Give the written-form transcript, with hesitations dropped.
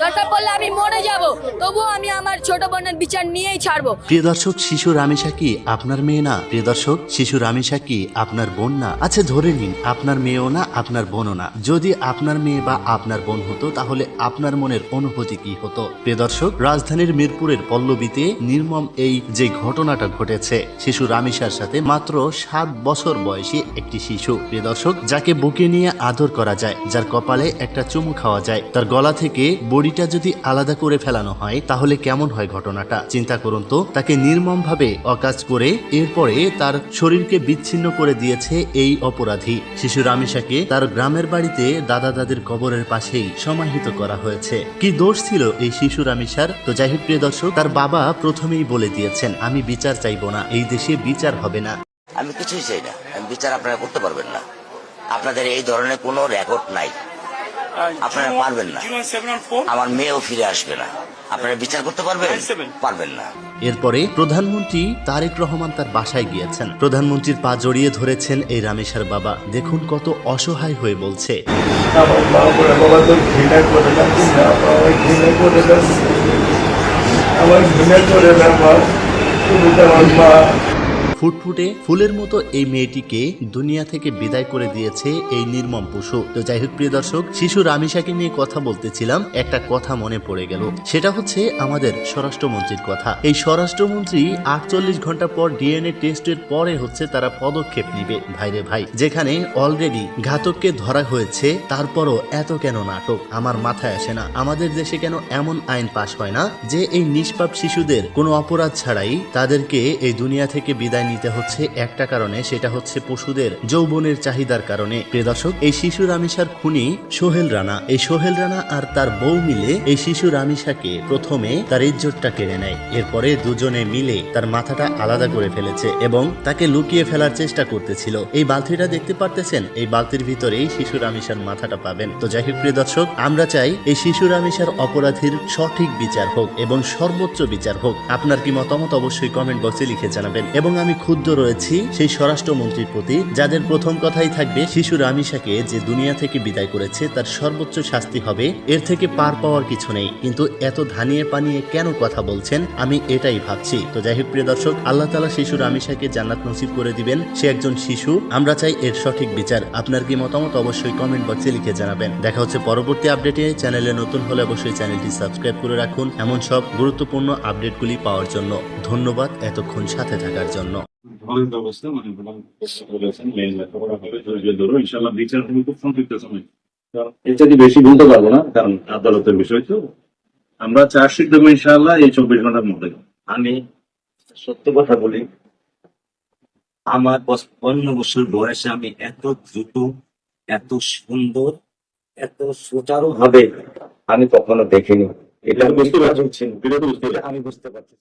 দরকার পড়লে আমি মরে যাব, তবুও আমি আমার ছোট বোনের বিচার নিয়েই ছাড়বো। প্রিয় দর্শক, শিশু রামেশা কি আপনার মেয়ে না? প্রিয় দর্শক, শিশু রামেশা কি আপনার বোন না? আচ্ছা ধরে নিন আপনার মেয়েও না, আপনার বোনও না। যদি আপনার মেয়ে বা আপনার বোন হতো তাহলে আপনার মনের অনুভূতি কি হতো? প্রিয় দর্শক, রাজধানীর মিরপুরের পল্লবীতে নির্মম এই যে ঘটনাটা ঘটেছে শিশু রামেশার সাথে, মাত্র 7 বছর বয়সী একটি শিশু, প্রিয় দর্শক, যাকে বুকে নিয়ে আদর করা যায়, যার কপালে একটা চুমু খাওয়া যায়, তার গলা থেকে বড়িটা যদি আলাদা করে ফেলানো হয় তাহলে কেমন হয় ঘটনাটা? চিন্তা করুন তো। তাকে নির্মম ভাবে অকাজ করে এরপরে তার শরীরকে বিচ্ছিন্ন করে দিয়েছে এই অপরাধী। শিশু রামেশাকে তার গ্রামের বাড়িতে দাদা দাদির কবরের পাশেই সমাহিত করা হয়েছে। কি দোষ ছিল এই শিশু রামেশার? তো যাই হোক প্রিয় দর্শক, তার বাবা প্রথমেই বলে দিয়েছেন, আমি বিচার চাইবো না, এই দেশে বিচার হবে না। আমি কিছুই চাই না, আমি বিচার আপনারা করতে পারবেন না। আপনাদের এই ধরনের কোনো রেকর্ড নাই, আপনারা পারবেন না। আমার মেয়েও ফিরে আসবে না, আপনারা বিচার করতে পারবেন? পারবেন না। এরপরে প্রধানমন্ত্রী তারেক রহমান তার বাসায় গিয়েছেন। প্রধানমন্ত্রীর পা জড়িয়ে ধরেছেন এই রামেশার বাবা। দেখুন কত অসহায় হয়ে বলছে। আমার মা বলে, বাবা তো ঘৃণা করে না, আমার ঘৃণা করে না, আমার ঘৃণা করে না মা, তুমি তো আমার মা। ফুটফুটে ফুলের মতো এই মেয়েটিকে দুনিয়া থেকে বিদায় করে দিয়েছে এই নির্মম পশু। তো যাই হোক প্রিয় দর্শক, শিশু রামেশাকে নিয়ে কথা বলতেছিলাম, একটা কথা মনে পড়ে গেল। সেটা হচ্ছে আমাদের স্বরাষ্ট্রমন্ত্রীর কথা। এই স্বরাষ্ট্রমন্ত্রী 48 ঘন্টা পর ডিএনএ টেস্টের পরে হচ্ছে তারা পদক্ষেপ নিবে। ভাইরে ভাই, যেখানে অলরেডি ঘাতককে ধরা হয়েছে তারপরও এত কেন নাটক? আমার মাথায় আসে না। আমাদের দেশে কেন এমন আইন পাশ হয় না যে এই নিষ্পাপ শিশুদের কোনো অপরাধ ছাড়াই তাদেরকে এই দুনিয়া থেকে বিদায় নিতে হচ্ছে একটা কারণে, সেটা হচ্ছে পশুদের যৌবনের চাহিদার কারণে। প্রিয় দর্শক, এই শিশু রামেশার খুনি সোহেল রানা। এই সোহেল রানা আর তার বউ মিলে এই শিশু রামেশাকে প্রথমে তার ইজ্জতটা কেড়ে নেয়, এরপরে দুজনে মিলে তার মাথাটা আলাদা করে ফেলেছে এবং তাকে লুকিয়ে ফেলার চেষ্টা করতেছিল। এই বালতিটা দেখতে পারতেছেন, এই বালতির ভিতরেই শিশু রামেশার মাথাটা পাবেন। তো যাই হোক প্রিয় দর্শক, আমরা চাই এই শিশু রামেশার অপরাধীর সঠিক বিচার হোক এবং সর্বোচ্চ বিচার হোক। আপনার কি মতামত অবশ্যই কমেন্ট বক্সে লিখে জানাবেন। এবং আমি ক্ষুব্ধ রয়েছি সেই স্বরাষ্ট্রমন্ত্রীর প্রতি, যাদের প্রথম কথাই থাকবে শিশু রামেশাকে যে দুনিয়া থেকে বিদায় করেছে তার সর্বোচ্চ শাস্তি হবে, এর থেকে পার পাওয়ার কিছু নেই। কিন্তু এত ধানিয়ে পানিয়ে কেন কথা বলছেন, আমি এটাই ভাবছি। তো যাই হোক প্রিয় দর্শক, আল্লাহ তাআলা শিশু রামেশাকে জান্নাত নসিব করে দিবেন। সে একজন শিশু, আমরা চাই এর সঠিক বিচার। আপনার কি মতামত অবশ্যই কমেন্ট বক্সে লিখে জানাবেন। দেখা হচ্ছে পরবর্তী আপডেটে। চ্যানেলে নতুন হলে অবশ্যই চ্যানেলটি সাবস্ক্রাইব করে রাখুন এমন সব গুরুত্বপূর্ণ আপডেটগুলি পাওয়ার জন্য। ধন্যবাদ এতক্ষণ সাথে থাকার জন্য। হলের ব্যবস্থা মানে বলেছেন মেইন লেখাপড়া হবে, ধৈর্য ধরো, ইনশাল্লাহ বিচার হবে খুব সংক্ষিপ্ত সময়। এর যদি বেশি বলতে পারবো না, কারণ আদালতের বিষয় তো। আমরা চার্জশিট দেবো ইনশাল্লাহ এই 24 ঘন্টার মধ্যে। আমি সত্য কথা বলি, আমার 55 বছর বয়সে আমি এত দ্রুত, এত সুন্দর, এত সুচারু ভাবে আমি কখনো দেখিনি। এটা বুঝতে পারছেন, আমি বুঝতে পারছি।